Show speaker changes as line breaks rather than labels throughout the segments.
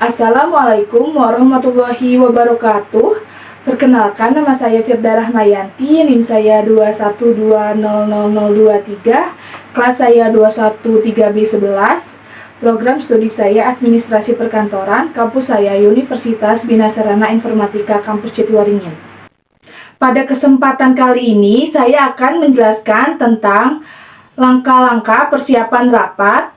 Assalamualaikum warahmatullahi wabarakatuh. Perkenalkan, nama saya Firda Rahmayanti, NIM saya 2120023, kelas saya 213B11, program studi saya Administrasi Perkantoran, kampus saya Universitas Bina Sarana Informatika Kampus Jatiwaringin. Pada kesempatan kali ini, saya akan menjelaskan tentang langkah-langkah persiapan rapat,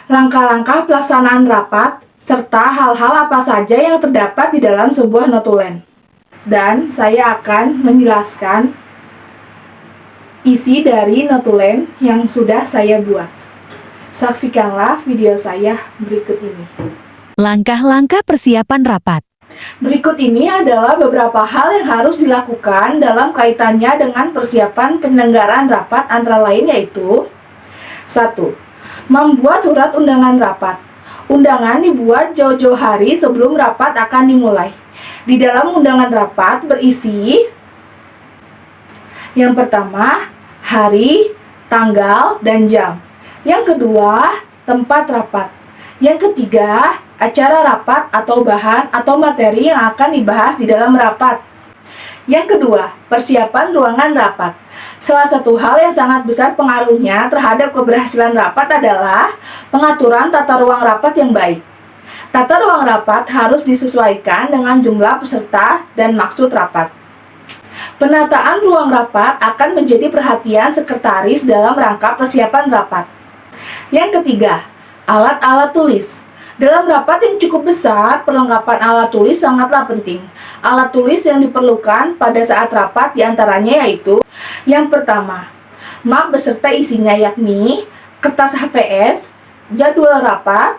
langkah-langkah pelaksanaan rapat, serta hal-hal apa saja yang terdapat di dalam sebuah notulen. Dan saya akan menjelaskan isi dari notulen yang sudah saya buat. Saksikanlah video saya berikut ini.
Langkah-langkah persiapan rapat.
Berikut ini adalah beberapa hal yang harus dilakukan dalam kaitannya dengan persiapan penyelenggaraan rapat, antara lain yaitu 1. Membuat surat undangan rapat. Undangan dibuat jauh-jauh hari sebelum rapat akan dimulai. Di dalam undangan rapat berisi yang pertama, hari, tanggal, dan jam. Yang kedua, tempat rapat. Yang ketiga, acara rapat atau bahan atau materi yang akan dibahas di dalam rapat. Yang kedua, persiapan ruangan rapat. Salah satu hal yang sangat besar pengaruhnya terhadap keberhasilan rapat adalah pengaturan tata ruang rapat yang baik. Tata ruang rapat harus disesuaikan dengan jumlah peserta dan maksud rapat. Penataan ruang rapat akan menjadi perhatian sekretaris dalam rangka persiapan rapat. Yang ketiga, alat-alat tulis. Dalam rapat yang cukup besar, perlengkapan alat tulis sangatlah penting. Alat tulis yang diperlukan pada saat rapat diantaranya yaitu yang pertama, map beserta isinya yakni kertas HVS, jadwal rapat,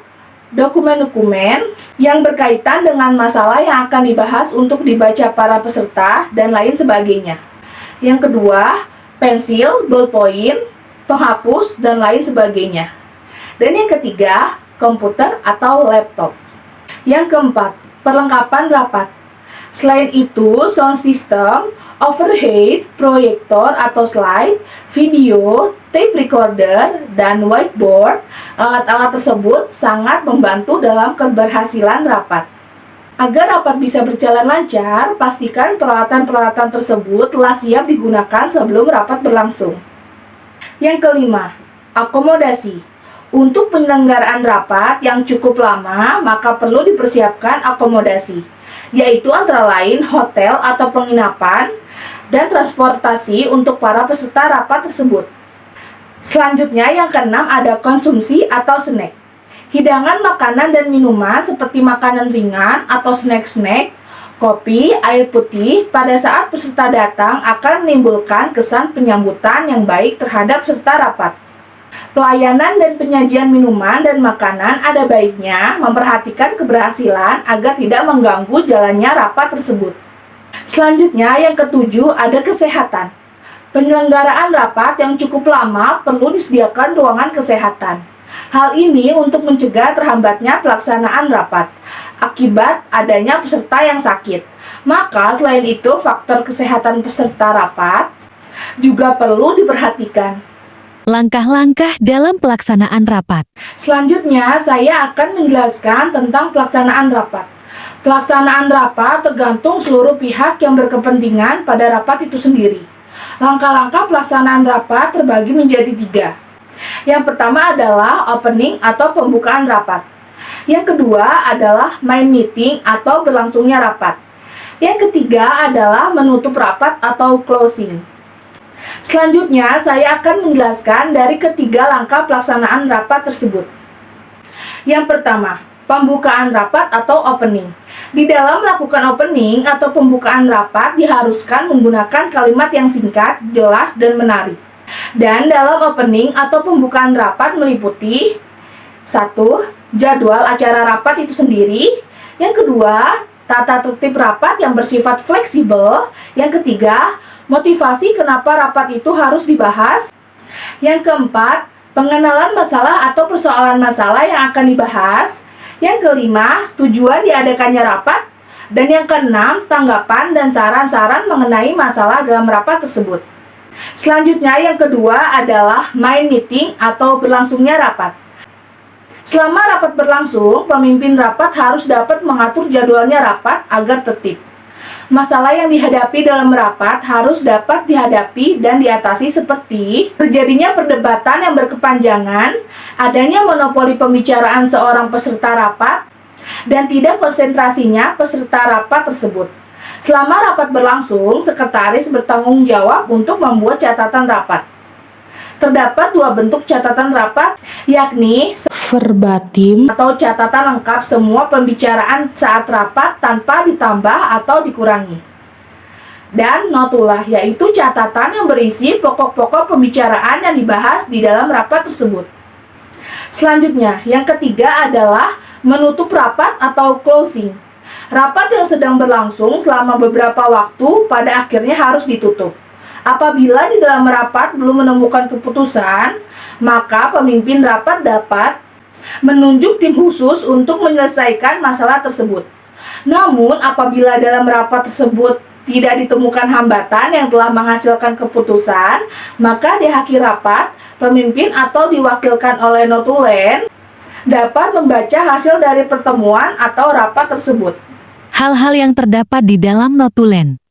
dokumen-dokumen yang berkaitan dengan masalah yang akan dibahas untuk dibaca para peserta, dan lain sebagainya. Yang kedua, pensil, ballpoint, penghapus, dan lain sebagainya. Dan yang ketiga, komputer atau laptop. Yang keempat, perlengkapan rapat. Selain itu, sound system, overhead, proyektor atau slide, video, tape recorder, dan whiteboard. Alat-alat tersebut sangat membantu dalam keberhasilan rapat. Agar rapat bisa berjalan lancar, pastikan peralatan-peralatan tersebut telah siap digunakan sebelum rapat berlangsung. Yang kelima, akomodasi. Untuk penyelenggaraan rapat yang cukup lama, maka perlu dipersiapkan akomodasi, yaitu antara lain hotel atau penginapan dan transportasi untuk para peserta rapat tersebut. Selanjutnya yang keenam ada konsumsi atau snack. Hidangan makanan dan minuman seperti makanan ringan atau snack-snack, kopi, air putih pada saat peserta datang akan menimbulkan kesan penyambutan yang baik terhadap peserta rapat. Pelayanan dan penyajian minuman dan makanan ada baiknya memperhatikan keberhasilan agar tidak mengganggu jalannya rapat tersebut. Selanjutnya yang ketujuh ada kesehatan. Penyelenggaraan rapat yang cukup lama perlu disediakan ruangan kesehatan. Hal ini untuk mencegah terhambatnya pelaksanaan rapat akibat adanya peserta yang sakit. Maka selain itu faktor kesehatan peserta rapat juga perlu diperhatikan.
Langkah-langkah dalam pelaksanaan rapat.
Selanjutnya, saya akan menjelaskan tentang pelaksanaan rapat. Pelaksanaan rapat tergantung seluruh pihak yang berkepentingan pada rapat itu sendiri. Langkah-langkah pelaksanaan rapat terbagi menjadi 3. Yang pertama adalah opening atau pembukaan rapat. Yang kedua adalah main meeting atau berlangsungnya rapat. Yang ketiga adalah menutup rapat atau closing. Selanjutnya, saya akan menjelaskan dari ketiga langkah pelaksanaan rapat tersebut. Yang pertama, pembukaan rapat atau opening. Di dalam melakukan opening atau pembukaan rapat diharuskan menggunakan kalimat yang singkat, jelas, dan menarik. Dan dalam opening atau pembukaan rapat meliputi 1. Jadwal acara rapat itu sendiri. Yang kedua, tata tertib rapat yang bersifat fleksibel. Yang ketiga, motivasi kenapa rapat itu harus dibahas. Yang keempat, Pengenalan masalah atau persoalan masalah yang akan dibahas. Yang kelima, tujuan diadakannya rapat. Dan yang keenam, tanggapan dan saran-saran mengenai masalah dalam rapat tersebut. Selanjutnya, yang kedua adalah main meeting atau berlangsungnya rapat. Selama rapat berlangsung, pemimpin rapat harus dapat mengatur jadwalnya rapat agar tertib. Masalah yang dihadapi dalam rapat harus dapat dihadapi dan diatasi seperti terjadinya perdebatan yang berkepanjangan, adanya monopoli pembicaraan seorang peserta rapat, dan tidak konsentrasinya peserta rapat tersebut. Selama rapat berlangsung, sekretaris bertanggung jawab untuk membuat catatan rapat. Terdapat dua bentuk catatan rapat, yakni verbatim atau catatan lengkap semua pembicaraan saat rapat tanpa ditambah atau dikurangi. Dan notulah, yaitu catatan yang berisi pokok-pokok pembicaraan yang dibahas di dalam rapat tersebut. Selanjutnya, yang ketiga adalah menutup rapat atau closing. Rapat yang sedang berlangsung selama beberapa waktu pada akhirnya harus ditutup. Apabila di dalam rapat belum menemukan keputusan, maka pemimpin rapat dapat menunjuk tim khusus untuk menyelesaikan masalah tersebut. Namun, apabila dalam rapat tersebut tidak ditemukan hambatan yang telah menghasilkan keputusan, maka di akhir rapat, pemimpin atau diwakilkan oleh notulen dapat membaca hasil dari pertemuan atau rapat tersebut.
Hal-hal yang terdapat di dalam notulen.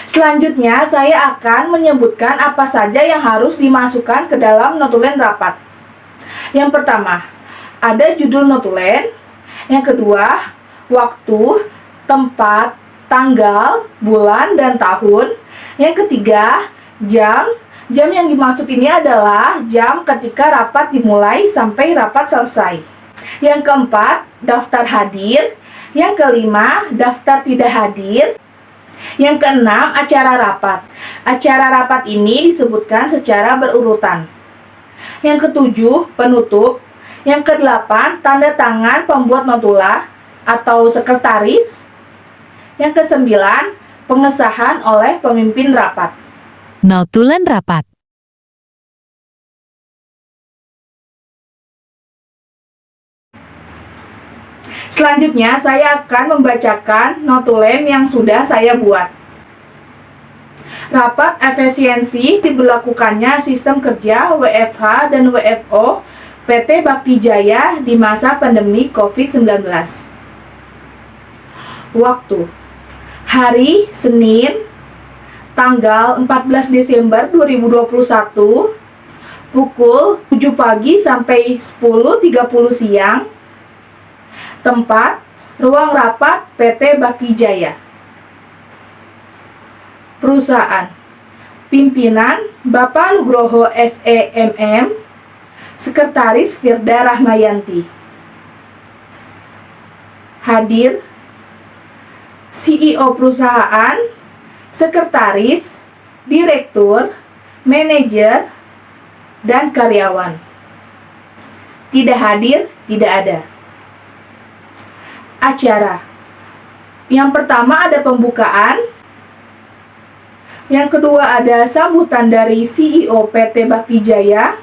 Selanjutnya, saya akan menyebutkan apa saja yang harus dimasukkan ke dalam notulen rapat. Yang pertama, ada judul notulen. Yang kedua, waktu, tempat, tanggal, bulan, dan tahun. Yang ketiga, jam. Jam yang dimaksud ini adalah jam ketika rapat dimulai sampai rapat selesai. Yang keempat, daftar hadir. Yang kelima, daftar tidak hadir. Yang keenam, acara rapat. Acara rapat ini disebutkan secara berurutan. Yang ketujuh, penutup. Yang kedelapan, tanda tangan pembuat notula atau sekretaris. Yang kesembilan, pengesahan oleh pemimpin rapat.
Notulen rapat.
Selanjutnya, saya akan membacakan notulen yang sudah saya buat. Rapat efisiensi diberlakukannya sistem kerja WFH dan WFO PT Bakti Jaya di masa pandemi COVID-19. Waktu: hari Senin, tanggal 14 Desember 2021, pukul 7 pagi sampai 10.30 siang. Tempat: ruang rapat PT Bakti Jaya. Perusahaan: pimpinan Bapak Nugroho SEMM, Sekretaris Firda Rahmayanti. Hadir: CEO perusahaan, sekretaris, direktur, manajer, dan karyawan. Tidak hadir, tidak ada. Acara: yang pertama ada pembukaan, yang kedua ada sambutan dari CEO PT Bakti Jaya,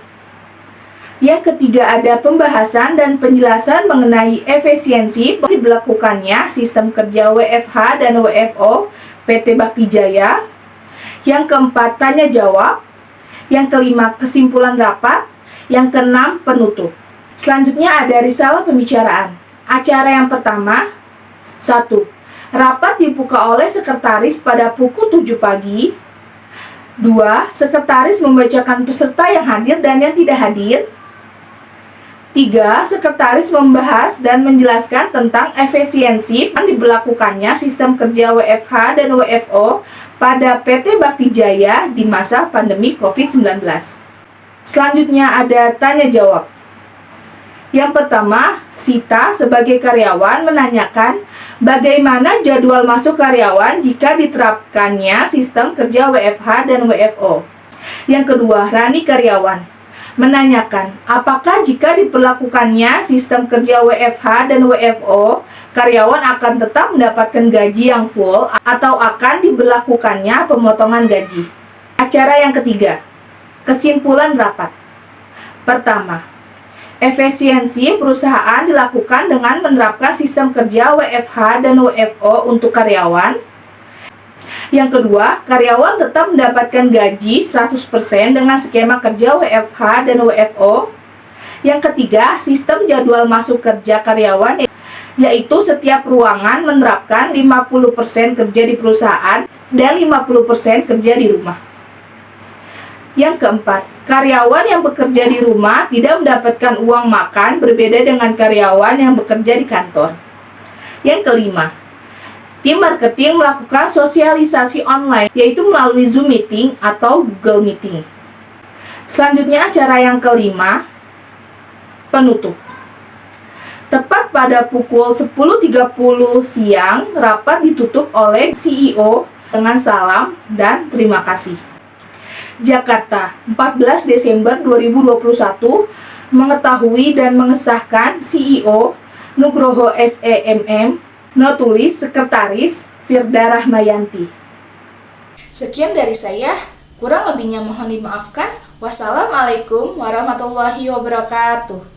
yang ketiga ada pembahasan dan penjelasan mengenai efisiensi diberlakukannya sistem kerja WFH dan WFO PT Bakti Jaya, yang keempat tanya jawab, yang kelima kesimpulan rapat, yang keenam penutup. Selanjutnya ada risalah pembicaraan. Acara yang pertama: 1. Rapat dibuka oleh sekretaris pada pukul 7 pagi. 2. Sekretaris membacakan peserta yang hadir dan yang tidak hadir. 3. Sekretaris membahas dan menjelaskan tentang efisiensi yang diberlakukannya sistem kerja WFH dan WFO pada PT Bakti Jaya di masa pandemi COVID-19. Selanjutnya ada tanya jawab. Yang pertama, Sita sebagai karyawan menanyakan bagaimana jadwal masuk karyawan jika diterapkannya sistem kerja WFH dan WFO. Yang kedua, Rani karyawan menanyakan apakah jika diberlakukannya sistem kerja WFH dan WFO, karyawan akan tetap mendapatkan gaji yang full atau akan diberlakukannya pemotongan gaji. Acara yang ketiga, kesimpulan rapat. Pertama, efisiensi perusahaan dilakukan dengan menerapkan sistem kerja WFH dan WFO untuk karyawan. Yang kedua, karyawan tetap mendapatkan gaji 100% dengan skema kerja WFH dan WFO. Yang ketiga, sistem jadwal masuk kerja karyawan, yaitu setiap ruangan menerapkan 50% kerja di perusahaan dan 50% kerja di rumah. Yang keempat, karyawan yang bekerja di rumah tidak mendapatkan uang makan, berbeda dengan karyawan yang bekerja di kantor. Yang kelima, tim marketing melakukan sosialisasi online, yaitu melalui Zoom Meeting atau Google Meeting. Selanjutnya, acara yang kelima, penutup. Tepat pada pukul 10.30 siang, rapat ditutup oleh CEO dengan salam dan terima kasih. Jakarta, 14 Desember 2021, mengetahui dan mengesahkan CEO Nugroho SEMM, notulis Sekretaris Firda Rahmayanti. Sekian dari saya, kurang lebihnya mohon dimaafkan. Wassalamualaikum warahmatullahi wabarakatuh.